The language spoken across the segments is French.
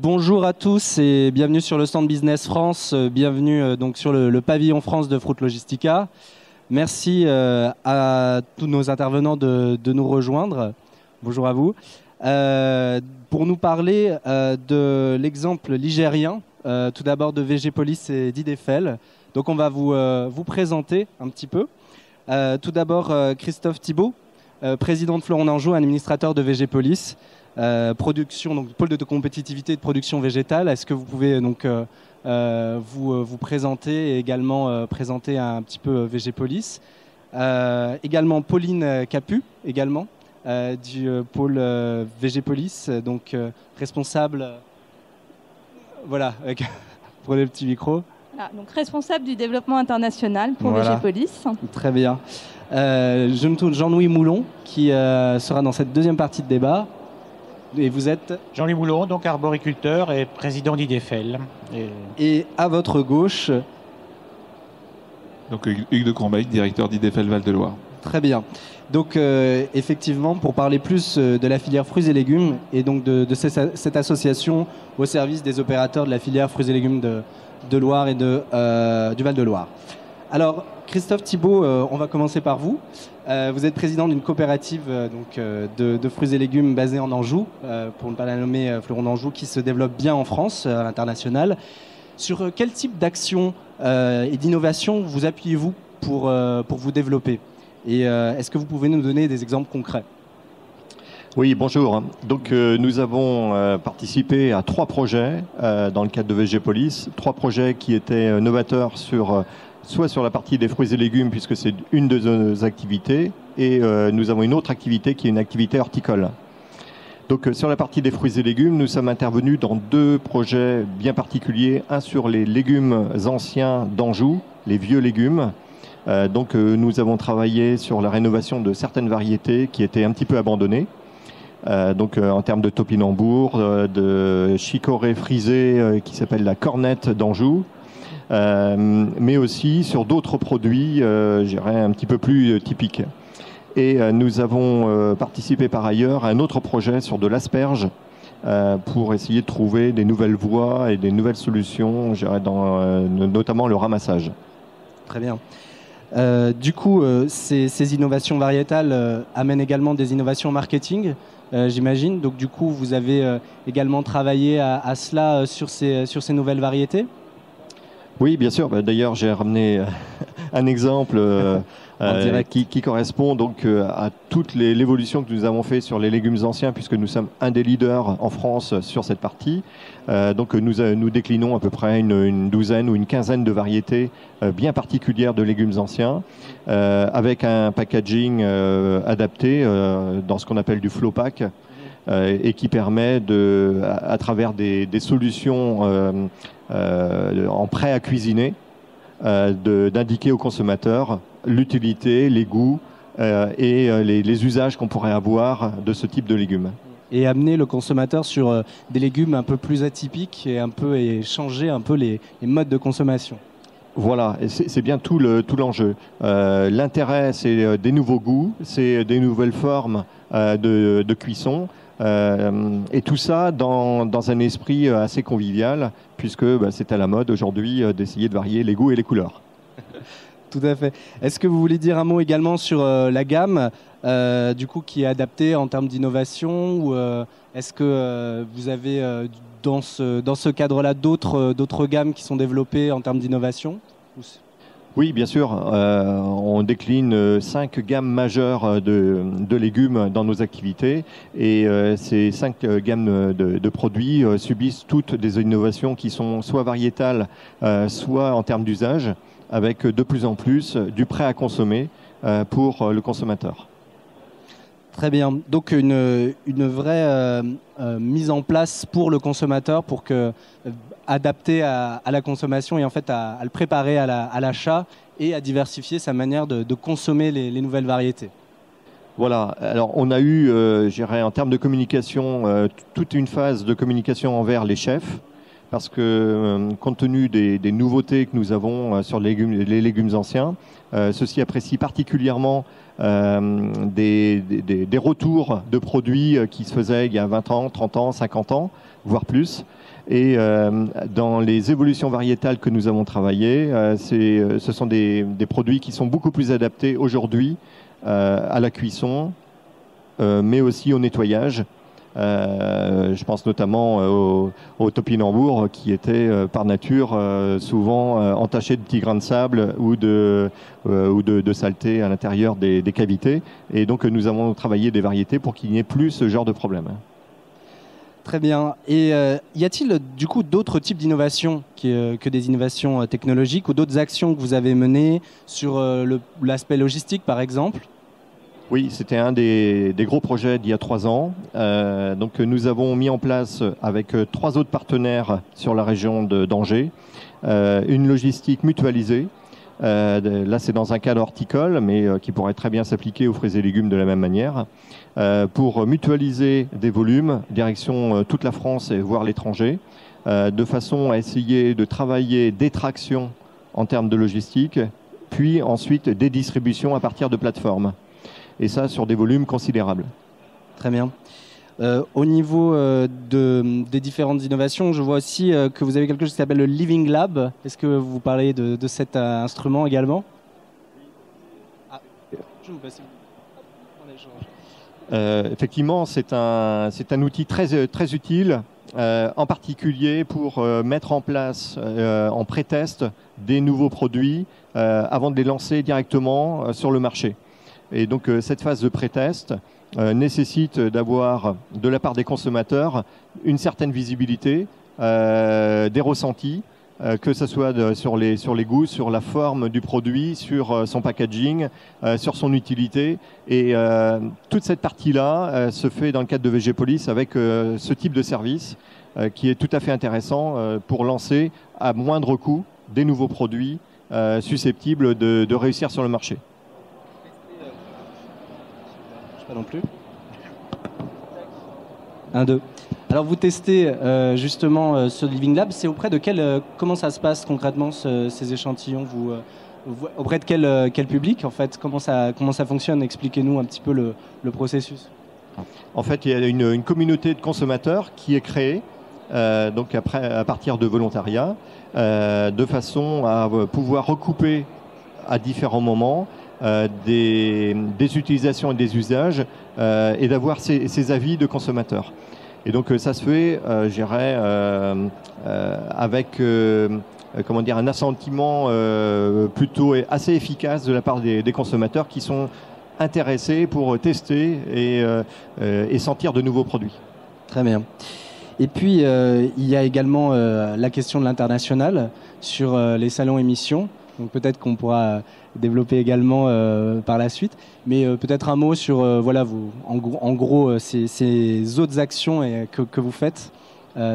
Bonjour à tous et bienvenue sur le stand Business France, bienvenue donc sur le pavillon France de Fruit Logistica. Merci à tous nos intervenants de nous rejoindre. Bonjour à vous. Pour nous parler de l'exemple ligérien, tout d'abord de VG Police et d'Idefel. Donc on va vous présenter un petit peu. Tout d'abord Christophe Thibault, président de Fleuron d'Anjou, administrateur de VG Police. Production, donc pôle de compétitivité et de production végétale. Est-ce que vous pouvez donc vous présenter et également présenter un petit peu VG Police. Également Pauline Capu, également du pôle VG Police, donc responsable. Voilà, prenez le petit micro. Voilà, donc responsable du développement international pour VG Police. Très bien. Je me tourne Jean-Louis Moulon qui sera dans cette deuxième partie de débat. Et vous êtes Jean-Louis Moulon, donc arboriculteur et président d'Idefel. Et à votre gauche donc Hugues de Courbeil, directeur d'Idefel Val-de-Loire. Très bien. Donc effectivement, pour parler plus de la filière fruits et légumes et donc de cette association au service des opérateurs de la filière fruits et légumes de Loire et du Val-de-Loire. Alors Christophe Thibault, on va commencer par vous. Vous êtes président d'une coopérative de fruits et légumes basée en Anjou, pour ne pas la nommer Fleuron d'Anjou, qui se développe bien en France, à l'international. Sur quel type d'action et d'innovation vous appuyez-vous pour vous développer? Et est-ce que vous pouvez nous donner des exemples concrets? Oui, bonjour. Donc nous avons participé à 3 projets dans le cadre de VG Police. 3 projets qui étaient novateurs soit sur la partie des fruits et légumes, puisque c'est une de nos activités, et nous avons une autre activité qui est une activité horticole. Donc sur la partie des fruits et légumes, nous sommes intervenus dans 2 projets bien particuliers. Un sur les légumes anciens d'Anjou, les vieux légumes. Nous avons travaillé sur la rénovation de certaines variétés qui étaient un petit peu abandonnées. En termes de topinambour, de chicorée frisée qui s'appelle la cornette d'Anjou. Mais aussi sur d'autres produits, je dirais, un petit peu plus typiques. Et nous avons participé par ailleurs à un autre projet sur de l'asperge pour essayer de trouver des nouvelles voies et des nouvelles solutions, je dirais, dans notamment le ramassage. Très bien. Du coup, ces innovations variétales amènent également des innovations marketing, j'imagine. Donc du coup, vous avez également travaillé à cela sur ces nouvelles variétés? Oui, bien sûr. D'ailleurs, j'ai ramené un exemple qui correspond donc à toute l'évolution que nous avons fait sur les légumes anciens, puisque nous sommes un des leaders en France sur cette partie. Nous déclinons à peu près une douzaine ou une quinzaine de variétés bien particulières de légumes anciens, avec un packaging adapté dans ce qu'on appelle du flow pack. Et qui permet à travers des solutions en prêt à cuisiner, d'indiquer aux consommateurs l'utilité, les goûts et les usages qu'on pourrait avoir de ce type de légumes. Et amener le consommateur sur des légumes un peu plus atypiques et changer un peu les modes de consommation. Voilà, et c'est bien tout l'enjeu. L'intérêt, c'est des nouveaux goûts, c'est des nouvelles formes de cuisson. Et tout ça dans un esprit assez convivial, puisque c'est à la mode aujourd'hui d'essayer de varier les goûts et les couleurs. Tout à fait. Est-ce que vous voulez dire un mot également sur la gamme, du coup, qui est adaptée en termes d'innovation, ou est-ce que vous avez dans ce cadre-là d'autres gammes qui sont développées en termes d'innovation? Oui, bien sûr. On décline 5 gammes majeures de légumes dans nos activités, et ces 5 gammes de produits subissent toutes des innovations qui sont soit variétales, soit en termes d'usage, avec de plus en plus du prêt à consommer pour le consommateur. Très bien. Donc une vraie mise en place pour le consommateur, pour adapter à la consommation et en fait à le préparer à l'achat et à diversifier sa manière de consommer les nouvelles variétés. Voilà. Alors on a eu, je dirais, en termes de communication, toute une phase de communication envers les chefs, parce que compte tenu des nouveautés que nous avons sur les légumes anciens, ceux-ci apprécient particulièrement des retours de produits qui se faisaient il y a 20 ans, 30 ans, 50 ans, voire plus. Et dans les évolutions variétales que nous avons travaillées, ce sont des produits qui sont beaucoup plus adaptés aujourd'hui à la cuisson, mais aussi au nettoyage. Je pense notamment au topinambour qui était par nature souvent entaché de petits grains de sable ou de saleté à l'intérieur des cavités. Et donc nous avons travaillé des variétés pour qu'il n'y ait plus ce genre de problème. Très bien. Et y a-t-il du coup d'autres types d'innovations que des innovations technologiques ou d'autres actions que vous avez menées sur l'aspect logistique par exemple ? Oui, c'était un des gros projets d'il y a 3 ans. Donc nous avons mis en place avec 3 autres partenaires sur la région d'Angers une logistique mutualisée. Là, c'est dans un cadre horticole, mais qui pourrait très bien s'appliquer aux fruits et légumes de la même manière, pour mutualiser des volumes, direction toute la France et voire l'étranger, de façon à essayer de travailler des tractions en termes de logistique, puis ensuite des distributions à partir de plateformes. Et ça sur des volumes considérables. Très bien. Au niveau des différentes innovations, je vois aussi que vous avez quelque chose qui s'appelle le Living Lab. Est-ce que vous parlez de cet instrument également ? Je vais vous passer. Effectivement, c'est un outil très utile, en particulier pour mettre en place en pré-test des nouveaux produits avant de les lancer directement sur le marché. Et donc cette phase de pré-test nécessite d'avoir de la part des consommateurs une certaine visibilité, des ressentis, que ce soit sur les goûts, sur la forme du produit, sur son packaging, sur son utilité. Et toute cette partie-là se fait dans le cadre de VG-Police avec ce type de service qui est tout à fait intéressant pour lancer à moindre coût des nouveaux produits susceptibles de réussir sur le marché. Pas non plus. 1, 2. Alors vous testez justement ce Living Lab, c'est auprès de comment ça se passe concrètement ces échantillons auprès de quel public en fait, comment ça fonctionne? Expliquez-nous un petit peu le processus. En fait, il y a une communauté de consommateurs qui est créée donc à partir de volontariat, de façon à pouvoir recouper à différents moments des utilisations et des usages et d'avoir ces avis de consommateurs. Et donc ça se fait, je dirais, avec un assentiment plutôt assez efficace de la part des consommateurs qui sont intéressés pour tester et sentir de nouveaux produits. Très bien. Et puis, il y a également la question de l'international sur les salons émissions. Donc peut-être qu'on pourra développer également par la suite. Mais peut-être un mot sur en gros ces autres actions que vous faites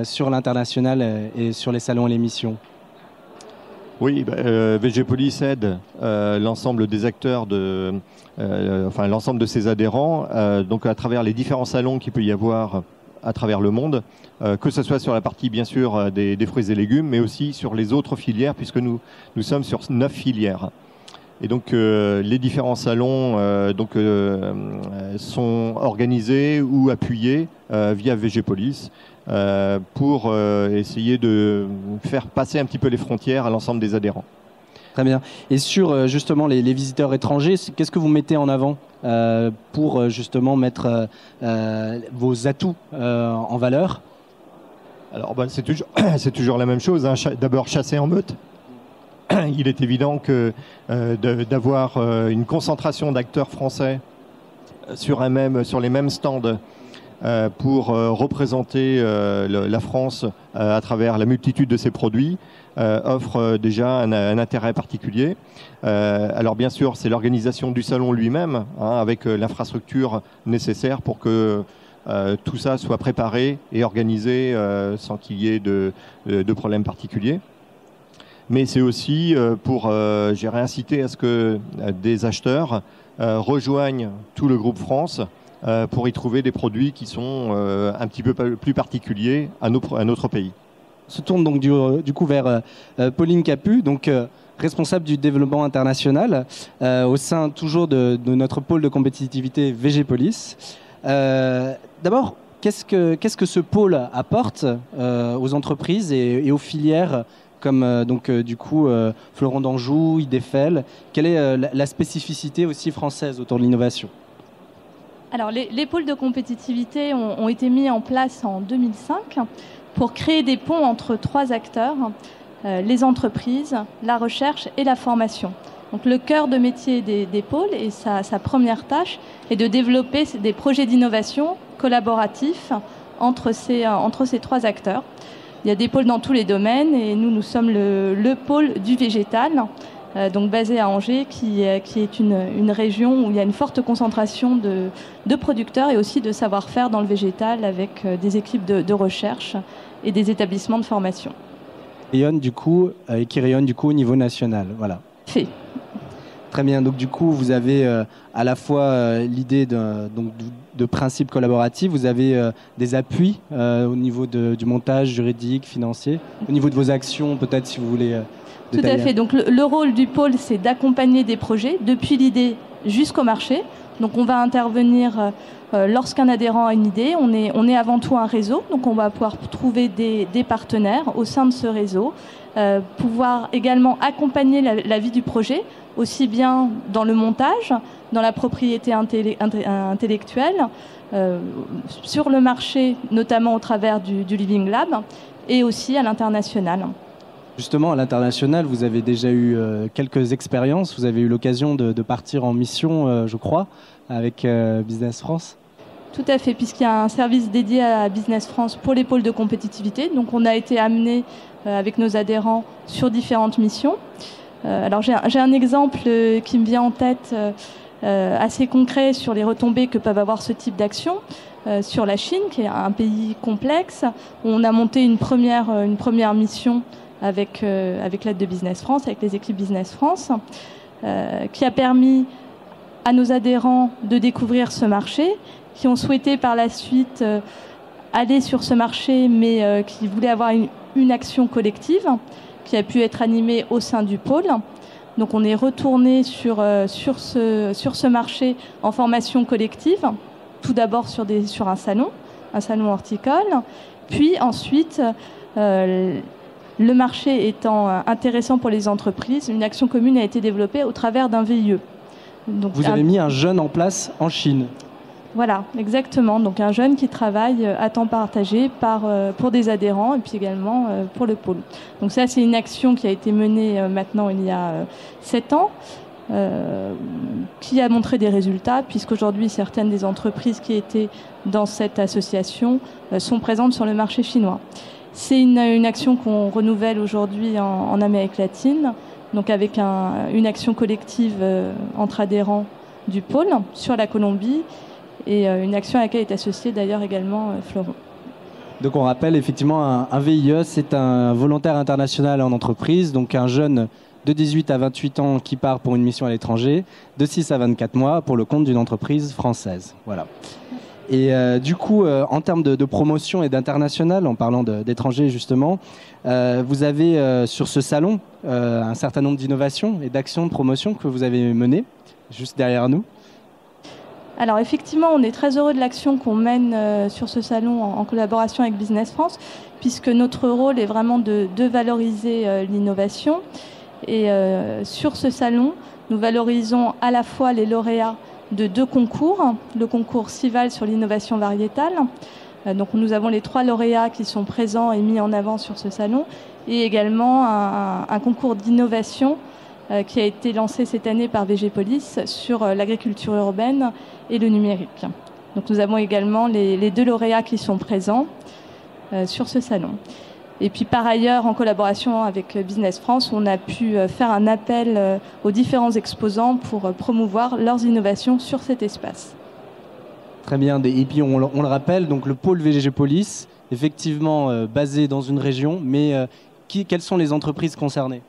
sur l'international et sur les salons et les missions. Oui, VG-Police aide l'ensemble des acteurs, l'ensemble de ses adhérents, donc à travers les différents salons qu'il peut y avoir à travers le monde, que ce soit sur la partie bien sûr des fruits et légumes, mais aussi sur les autres filières, puisque nous sommes sur 9 filières. Et donc les différents salons sont organisés ou appuyés via VG-Police pour essayer de faire passer un petit peu les frontières à l'ensemble des adhérents. Très bien. Et sur justement les visiteurs étrangers, qu'est-ce que vous mettez en avant pour justement mettre vos atouts en valeur? Alors c'est toujours la même chose, hein. D'abord chasser en meute. Il est évident que d'avoir une concentration d'acteurs français sur les mêmes stands pour représenter la France à travers la multitude de ses produits offre déjà un intérêt particulier. Alors bien sûr, c'est l'organisation du salon lui-même, hein, avec l'infrastructure nécessaire pour que tout ça soit préparé et organisé sans qu'il y ait de problèmes particuliers. Mais c'est aussi pour inciter à ce que des acheteurs rejoignent tout le groupe France pour y trouver des produits qui sont un petit peu plus particuliers à notre pays. se tourne donc du coup vers Pauline Capu, donc responsable du développement international au sein toujours de notre pôle de compétitivité VG Police. D'abord, qu'est-ce que ce pôle apporte aux entreprises et aux filières comme du coup Fleuron d'Anjou, IDFL? Quelle est la spécificité aussi française autour de l'innovation? Alors, les pôles de compétitivité ont été mis en place en 2005 pour créer des ponts entre trois acteurs, les entreprises, la recherche et la formation. Donc, le cœur de métier des pôles et sa première tâche est de développer des projets d'innovation collaboratifs entre ces trois acteurs. Il y a des pôles dans tous les domaines et nous sommes le pôle du végétal, donc basé à Angers, qui est une région où il y a une forte concentration de producteurs et aussi de savoir-faire dans le végétal avec des équipes de recherche et des établissements de formation. Qui rayonnent du coup au niveau national, voilà. Fait. Très bien, donc du coup vous avez à la fois l'idée de principes collaboratifs, vous avez des appuis au niveau du montage juridique, financier, au niveau de vos actions peut-être si vous voulez Tout à fait, donc le rôle du pôle c'est d'accompagner des projets depuis l'idée jusqu'au marché. Donc on va intervenir lorsqu'un adhérent a une idée, on est avant tout un réseau, donc on va pouvoir trouver des partenaires au sein de ce réseau, pouvoir également accompagner la vie du projet, aussi bien dans le montage, dans la propriété intellectuelle, sur le marché, notamment au travers du Living Lab, et aussi à l'international. Justement, à l'international, vous avez déjà eu quelques expériences, vous avez eu l'occasion de partir en mission, je crois, avec Business France. Tout à fait, puisqu'il y a un service dédié à Business France pour les pôles de compétitivité. Donc on a été amené avec nos adhérents sur différentes missions. Alors j'ai un exemple qui me vient en tête assez concret sur les retombées que peuvent avoir ce type d'action sur la Chine, qui est un pays complexe. On a monté une première mission avec l'aide de Business France, avec les équipes Business France, qui a permis à nos adhérents de découvrir ce marché, qui ont souhaité par la suite aller sur ce marché, mais qui voulaient avoir une action collective, qui a pu être animée au sein du pôle. Donc on est retourné sur ce marché en formation collective, tout d'abord sur un salon horticole, puis ensuite, le marché étant intéressant pour les entreprises, une action commune a été développée au travers d'un VIE. Donc, vous avez mis un jeune en place en Chine. Voilà, exactement. Donc un jeune qui travaille à temps partagé pour des adhérents et puis également pour le pôle. Donc ça, c'est une action qui a été menée maintenant il y a 7 ans, qui a montré des résultats, puisqu'aujourd'hui, certaines des entreprises qui étaient dans cette association sont présentes sur le marché chinois. C'est une action qu'on renouvelle aujourd'hui en Amérique latine, donc avec une action collective entre adhérents du pôle sur la Colombie, et une action à laquelle est associée d'ailleurs également Fleuron. Donc on rappelle effectivement un VIE, c'est un volontaire international en entreprise, donc un jeune de 18 à 28 ans qui part pour une mission à l'étranger, de 6 à 24 mois pour le compte d'une entreprise française. Voilà. Et du coup, en termes de promotion et d'international, en parlant d'étrangers justement, vous avez sur ce salon un certain nombre d'innovations et d'actions de promotion que vous avez menées, juste derrière nous. Alors effectivement, on est très heureux de l'action qu'on mène sur ce salon en collaboration avec Business France, puisque notre rôle est vraiment de valoriser l'innovation. Et sur ce salon, nous valorisons à la fois les lauréats de 2 concours, le concours CIVAL sur l'innovation variétale. Donc nous avons les 3 lauréats qui sont présents et mis en avant sur ce salon, et également un concours d'innovation qui a été lancé cette année par VG Police sur l'agriculture urbaine et le numérique. Donc nous avons également les 2 lauréats qui sont présents sur ce salon. Et puis par ailleurs, en collaboration avec Business France, on a pu faire un appel aux différents exposants pour promouvoir leurs innovations sur cet espace. Très bien. Et puis on le rappelle, donc le pôle VG Police, effectivement basé dans une région, mais quelles sont les entreprises concernées ?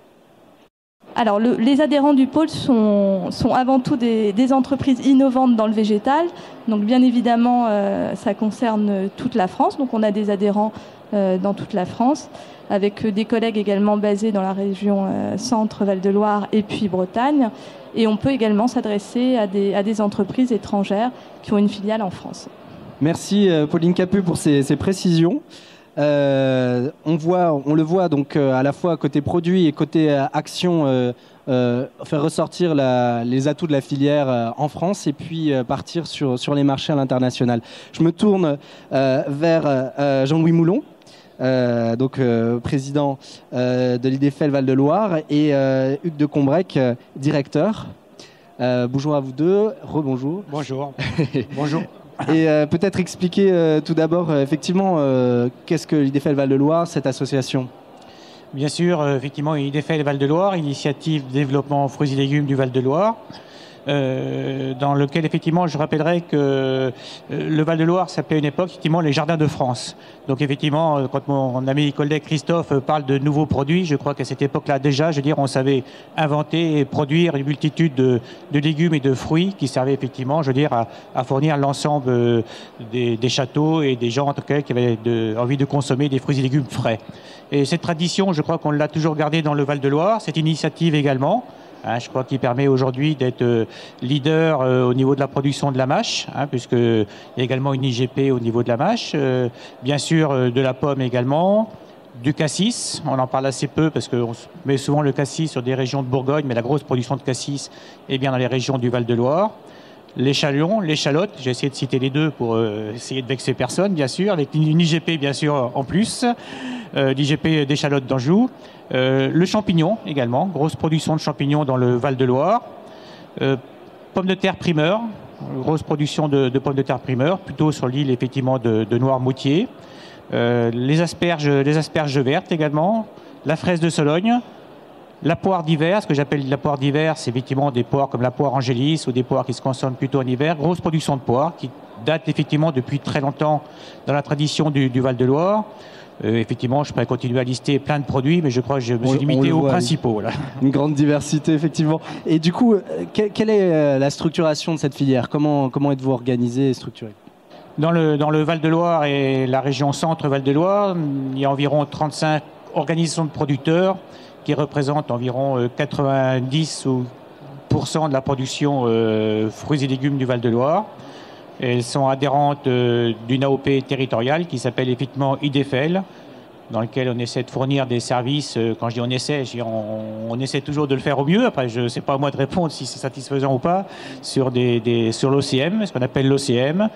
Alors, les adhérents du pôle sont avant tout des entreprises innovantes dans le végétal. Donc, bien évidemment, ça concerne toute la France. Donc, on a des adhérents dans toute la France, avec des collègues également basés dans la région Centre, Val-de-Loire et puis Bretagne. Et on peut également s'adresser à des entreprises étrangères qui ont une filiale en France. Merci Pauline Capu pour ces précisions. On le voit donc à la fois côté produit et côté action, faire ressortir les atouts de la filière en France et puis partir sur les marchés à l'international. Je me tourne vers Jean-Louis Moulon, président de l'IDFL Val-de-Loire, et Hugues de Combrec, directeur. Bonjour à vous deux, rebonjour. Bonjour. Bonjour. Et peut-être expliquer tout d'abord effectivement qu'est-ce que l'IDFL Val-de-Loire, cette association? Bien sûr, effectivement, l'IDFL Val-de-Loire, initiative développement fruits et légumes du Val-de-Loire, dans lequel effectivement je rappellerai que le Val-de-Loire s'appelait à une époque effectivement les jardins de France. Donc effectivement, quand mon ami et collègue Christophe parle de nouveaux produits, je crois qu'à cette époque-là déjà, je veux dire, on savait inventer et produire une multitude de légumes et de fruits qui servaient effectivement, je veux dire, à fournir l'ensemble des châteaux et des gens en tout cas qui avaient envie de consommer des fruits et légumes frais. Et cette tradition, je crois qu'on l'a toujours gardée dans le Val-de-Loire, cette initiative également. Je crois qu'il permet aujourd'hui d'être leader au niveau de la production de la mâche, puisqu'il y a également une IGP au niveau de la mâche, bien sûr de la pomme également, du cassis, on en parle assez peu parce qu'on met souvent le cassis sur des régions de Bourgogne, mais la grosse production de cassis est bien dans les régions du Val-de-Loire. L'échalote, l'échalote, j'ai essayé de citer les deux pour essayer de vexer personne, bien sûr, avec une IGP bien sûr en plus, l'IGP d'échalote d'Anjou. Le champignon également, grosse production de champignons dans le Val-de-Loire. Pommes de terre primeur, grosse production de pommes de terre primeur, plutôt sur l'île effectivement de Noirmoutier. Les asperges vertes également, la fraise de Sologne, la poire d'hiver. Ce que j'appelle la poire d'hiver, c'est effectivement des poires comme la poire angélis ou des poires qui se consomment plutôt en hiver. Grosse production de poires qui date effectivement depuis très longtemps dans la tradition du Val-de-Loire. Effectivement, je pourrais continuer à lister plein de produits, mais je crois que je me suis limité aux principaux. Voilà. Une grande diversité, effectivement. Et du coup, quelle est la structuration de cette filière? Comment êtes-vous organisé et structuré? Dans le Val-de-Loire et la région Centre Val-de-Loire, il y a environ 35 organisations de producteurs qui représentent environ 90% de la production fruits et légumes du Val-de-Loire. Elles sont adhérentes d'une AOP territoriale qui s'appelle effectivement IDFL, dans lequel on essaie de fournir des services. Quand je dis on essaie, on essaie toujours de le faire au mieux. Après, je ne sais pas à moi de répondre si c'est satisfaisant ou pas sur l'OCM, ce qu'on appelle l'OCM.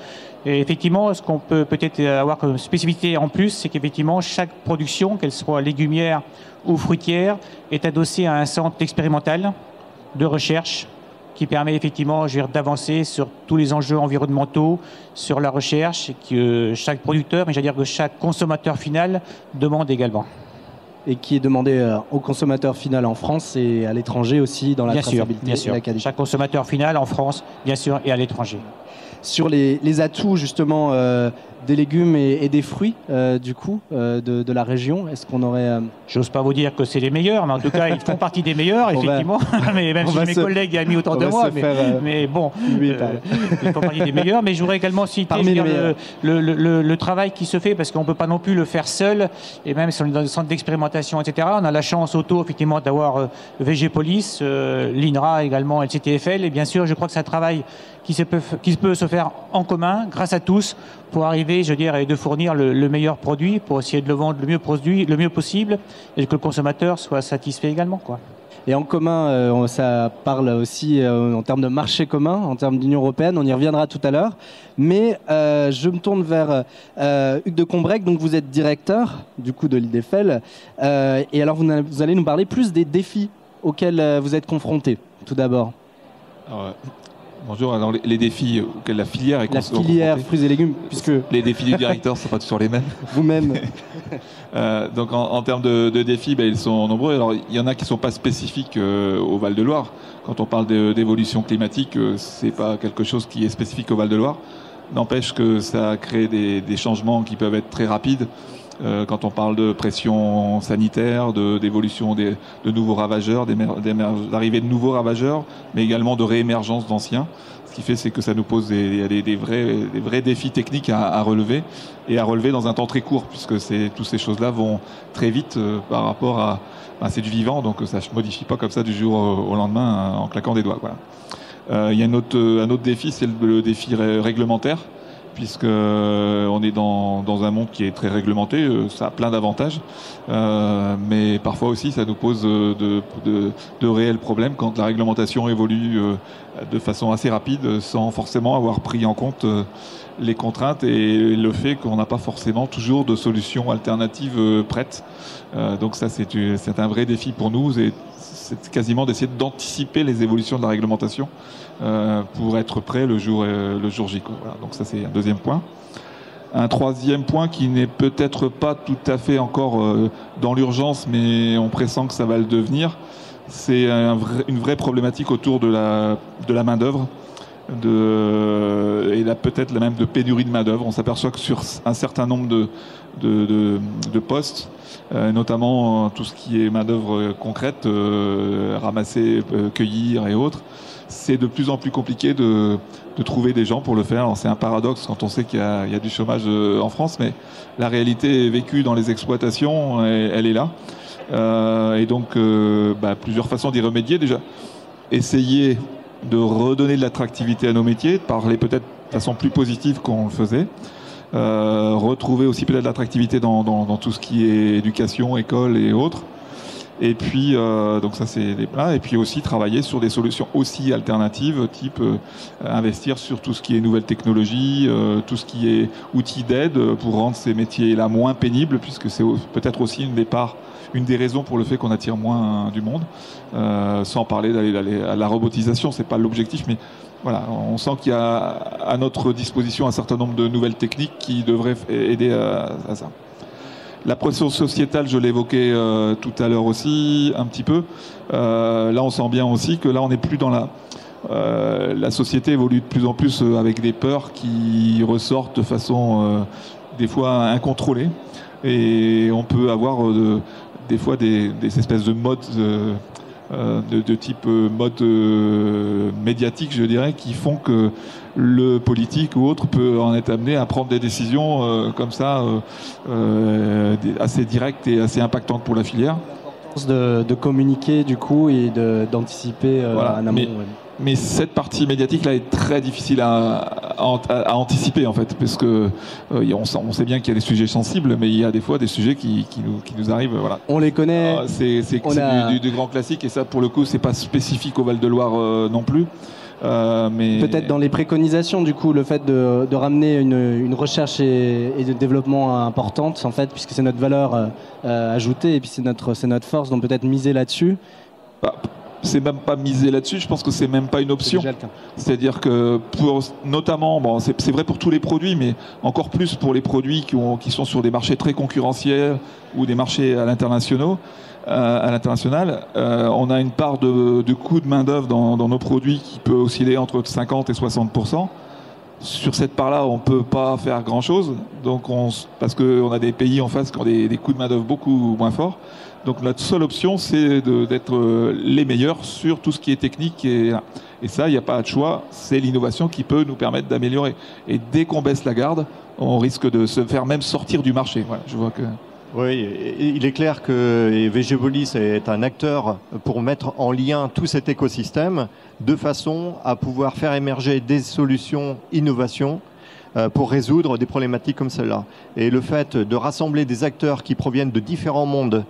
Et effectivement, ce qu'on peut peut-être avoir comme spécificité en plus, c'est qu'effectivement, chaque production, qu'elle soit légumière ou fruitière, est adossée à un centre expérimental de recherche qui permet effectivement d'avancer sur tous les enjeux environnementaux, sur la recherche que chaque producteur, mais j'allais dire que chaque consommateur final demande également. Et qui est demandé au consommateur final en France et à l'étranger aussi dans la traçabilité. Bien sûr, chaque consommateur final en France, bien sûr, et à l'étranger. Sur les atouts justement des légumes et des fruits du coup de la région, est-ce qu'on aurait... J'ose pas vous dire que c'est les meilleurs, mais en tout cas ils font partie des meilleurs effectivement. Mais même si mes collègues aiment autant de moi, mais bon, ils font partie des meilleurs. Mais je voudrais également citer le travail qui se fait, parce qu'on peut pas non plus le faire seul, et même sur le centre d'expérimentation, etc. On a la chance effectivement d'avoir VG-Police, l'INRA également, LCTFL, et bien sûr je crois que c'est un travail qui peut se faire en commun, grâce à tous, pour arriver, je veux dire, et de fournir le meilleur produit, pour essayer de le vendre le mieux possible, et que le consommateur soit satisfait également, quoi. Et en commun, ça parle aussi en termes de marché commun, en termes d'Union européenne, on y reviendra tout à l'heure. Mais je me tourne vers Hugues de Combrec, donc vous êtes directeur du coup de l'IDFL, et alors vous allez nous parler plus des défis auxquels vous êtes confrontés, tout d'abord. Bonjour, alors les défis auxquels la filière est confrontée. La filière fruits et légumes, puisque... Les défis du directeur ne sont pas toujours les mêmes. Vous-même. Donc en termes de défis, ils sont nombreux. Alors il y en a qui ne sont pas spécifiques au Val-de-Loire. Quand on parle d'évolution climatique, ce n'est pas quelque chose qui est spécifique au Val-de-Loire. N'empêche que ça crée des changements qui peuvent être très rapides. quand on parle de pression sanitaire, d'évolution de nouveaux ravageurs, d'arrivée de nouveaux ravageurs, mais également de réémergence d'anciens. Ce qui fait, c'est que ça nous pose des vrais défis techniques à relever, et à relever dans un temps très court, puisque toutes ces choses-là vont très vite par rapport à... c'est du vivant, donc ça ne se modifie pas comme ça du jour au lendemain en claquant des doigts. Voilà. Il y a un autre défi, c'est le défi réglementaire, puisque on est dans un monde qui est très réglementé, ça a plein d'avantages, mais parfois aussi ça nous pose de réels problèmes quand la réglementation évolue de façon assez rapide, sans forcément avoir pris en compte les contraintes et le fait qu'on n'a pas forcément toujours de solutions alternatives prêtes. Donc ça, c'est un vrai défi pour nous, c'est quasiment d'essayer d'anticiper les évolutions de la réglementation pour être prêt le jour J. Voilà. Donc ça, c'est un deuxième point. Un troisième point qui n'est peut-être pas tout à fait encore dans l'urgence, mais on pressent que ça va le devenir, c'est une vraie problématique autour de la main-d'œuvre. Et là peut-être même de pénurie de main-d'œuvre. On s'aperçoit que sur un certain nombre de postes, notamment tout ce qui est main-d'œuvre concrète, ramasser, cueillir et autres, c'est de plus en plus compliqué de trouver des gens pour le faire. C'est un paradoxe quand on sait qu'il y a du chômage en France, mais la réalité vécue dans les exploitations, elle est là. Et donc, plusieurs façons d'y remédier. Déjà, essayer de redonner de l'attractivité à nos métiers, parler peut-être de façon plus positive qu'on le faisait. Retrouver aussi peut-être l'attractivité dans tout ce qui est éducation, école et autres. Et puis, donc ça c'est des plans. Et puis aussi travailler sur des solutions aussi alternatives, type investir sur tout ce qui est nouvelles technologies, tout ce qui est outils d'aide pour rendre ces métiers-là moins pénibles, puisque c'est peut-être aussi une des raisons pour le fait qu'on attire moins du monde. Sans parler d'aller à la robotisation, c'est pas l'objectif, mais voilà, on sent qu'il y a à notre disposition un certain nombre de nouvelles techniques qui devraient aider à ça. La pression sociétale, je l'évoquais tout à l'heure aussi, un petit peu. Là, on sent bien aussi que là, on n'est plus dans la société évolue de plus en plus avec des peurs qui ressortent de façon des fois incontrôlée. Et on peut avoir des fois des espèces de modes de type mode médiatique, je dirais, qui font que le politique ou autre peut en être amené à prendre des décisions comme ça, assez directes et assez impactantes pour la filière. De communiquer du coup et d'anticiper voilà. en amont. Mais cette partie médiatique là est très difficile à anticiper en fait, parce que on sait bien qu'il y a des sujets sensibles, mais il y a des fois des sujets qui nous arrivent. Voilà. On les connaît. C'est du grand classique, et ça pour le coup c'est pas spécifique au Val-de-Loire non plus. Mais peut-être dans les préconisations, du coup, le fait de ramener une recherche et de développement importante, en fait, puisque c'est notre valeur ajoutée et puis c'est notre force, donc peut-être miser là-dessus. C'est même pas miser là-dessus, je pense que c'est même pas une option. C'est-à-dire que notamment, bon, c'est vrai pour tous les produits, mais encore plus pour les produits qui sont sur des marchés très concurrentiels ou des marchés à l'international, on a une part de coût de main-d'œuvre dans nos produits qui peut osciller entre 50 et 60%. Sur cette part-là, on ne peut pas faire grand-chose, parce qu'on a des pays en face qui ont des coûts de main-d'œuvre beaucoup moins forts. Donc notre seule option, c'est d'être les meilleurs sur tout ce qui est technique. Et ça, il n'y a pas de choix. C'est l'innovation qui peut nous permettre d'améliorer. Et dès qu'on baisse la garde, on risque de se faire même sortir du marché. Voilà, je vois que... Oui, il est clair que VGPolis est un acteur pour mettre en lien tout cet écosystème de façon à pouvoir faire émerger des solutions innovation pour résoudre des problématiques comme celle-là. Et le fait de rassembler des acteurs qui proviennent de différents mondes,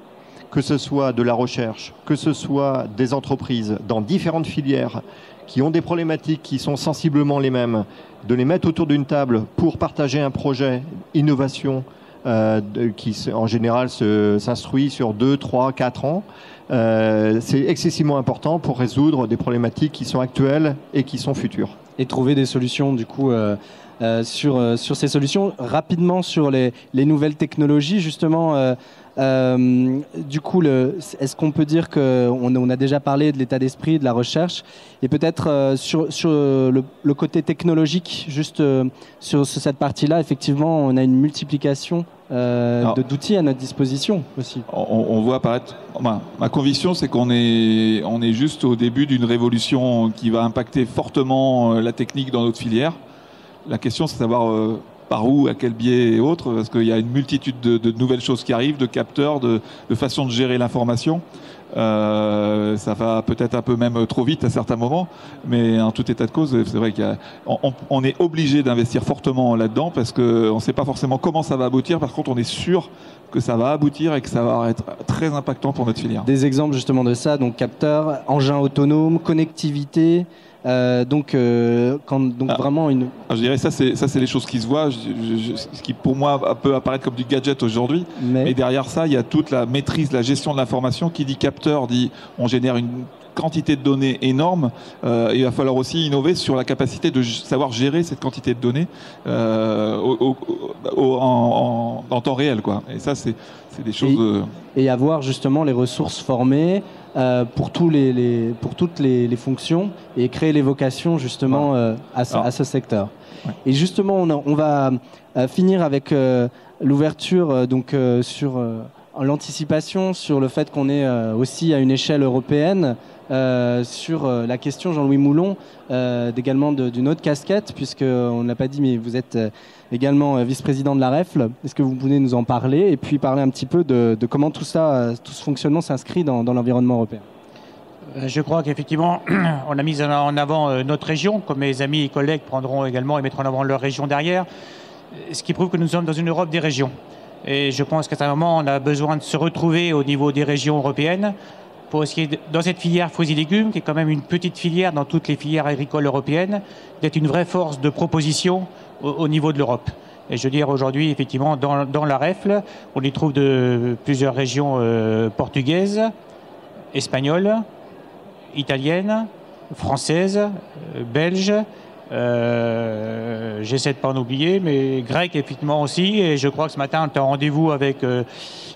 que ce soit de la recherche, que ce soit des entreprises dans différentes filières qui ont des problématiques qui sont sensiblement les mêmes, de les mettre autour d'une table pour partager un projet innovation qui en général s'instruit sur 2, 3, 4 ans. C'est excessivement important pour résoudre des problématiques qui sont actuelles et qui sont futures. Et trouver des solutions du coup sur ces solutions. Rapidement sur les nouvelles technologies, justement, du coup, est-ce qu'on peut dire qu'on a déjà parlé de l'état d'esprit, de la recherche, et peut-être sur le côté technologique, juste sur cette partie-là, effectivement, on a une multiplication d'outils à notre disposition aussi. On voit apparaître. Ma conviction, c'est qu'on est juste au début d'une révolution qui va impacter fortement la technique dans notre filière. La question, c'est de savoir par où, à quel biais et autres, parce qu'il y a une multitude de nouvelles choses qui arrivent, de capteurs, de façons de gérer l'information. Ça va peut-être un peu même trop vite à certains moments, mais en tout état de cause, c'est vrai qu'on est obligé d'investir fortement là-dedans parce qu'on ne sait pas forcément comment ça va aboutir. Par contre, on est sûr que ça va aboutir et que ça va être très impactant pour notre filière. Des exemples justement de ça, donc capteurs, engins autonomes, connectivité. Vraiment une. Je dirais ça c'est les choses qui se voient, ce qui pour moi peut apparaître comme du gadget aujourd'hui, mais derrière ça il y a toute la maîtrise, la gestion de l'information. Qui dit capteur dit on génère une quantité de données énorme. Il va falloir aussi innover sur la capacité de savoir gérer cette quantité de données en temps réel, quoi. Et ça c'est des choses. Et avoir justement les ressources formées. Pour toutes les fonctions et créer les vocations justement à ce secteur. Ouais. Et justement, on va finir avec l'ouverture sur l'anticipation sur le fait qu'on est aussi à une échelle européenne sur la question, Jean-Louis Moulon, également d'une autre casquette, puisqu'on ne l'a pas dit, mais vous êtes également vice-président de la REFL. Est-ce que vous pouvez nous en parler et puis parler un petit peu de comment tout ce fonctionnement s'inscrit dans l'environnement européen? Je crois qu'effectivement, on a mis en avant notre région, comme mes amis et collègues prendront également et mettront en avant leur région derrière, ce qui prouve que nous sommes dans une Europe des régions. Et je pense qu'à un moment, on a besoin de se retrouver au niveau des régions européennes pour essayer, dans cette filière fruits et légumes, qui est quand même une petite filière dans toutes les filières agricoles européennes, d'être une vraie force de proposition au niveau de l'Europe. Et je veux dire, aujourd'hui, effectivement, dans la REFL, on y trouve plusieurs régions portugaises, espagnoles, italiennes, françaises, belges. J'essaie de ne pas en oublier, mais grec effectivement aussi. Et je crois que ce matin, on a un rendez-vous avec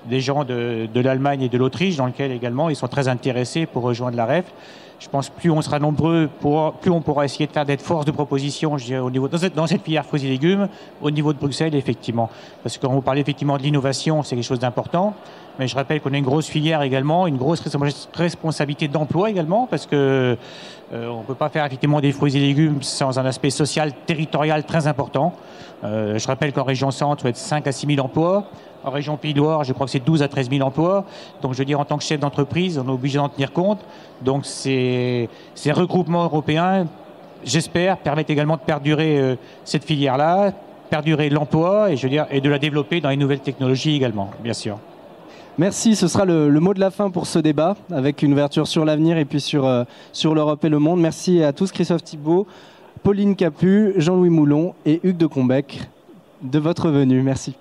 des gens de l'Allemagne et de l'Autriche, dans lequel également ils sont très intéressés pour rejoindre la REFL. Je pense que plus on sera nombreux, plus on pourra essayer d'être force de proposition, je dirais, dans cette filière fruits et légumes, au niveau de Bruxelles, effectivement. Parce que quand vous parlez effectivement de l'innovation, c'est quelque chose d'important. Mais je rappelle qu'on a une grosse filière également, une grosse responsabilité d'emploi également, parce que on ne peut pas faire effectivement des fruits et légumes sans un aspect social, territorial très important. Je rappelle qu'en région centre, il faut être 5 à 6 000 emplois. En région Pays de Loire, je crois que c'est 12 à 13 000 emplois. Donc je veux dire, en tant que chef d'entreprise, on est obligé d'en tenir compte. Donc ces regroupements européens, j'espère, permettent également de perdurer cette filière-là, perdurer l'emploi et, je veux dire, et de la développer dans les nouvelles technologies également, bien sûr. Merci, ce sera le mot de la fin pour ce débat, avec une ouverture sur l'avenir et puis sur l'Europe et le monde. Merci à tous, Christophe Thibault, Pauline Capu, Jean-Louis Moulon et Hugues de Combec, de votre venue. Merci.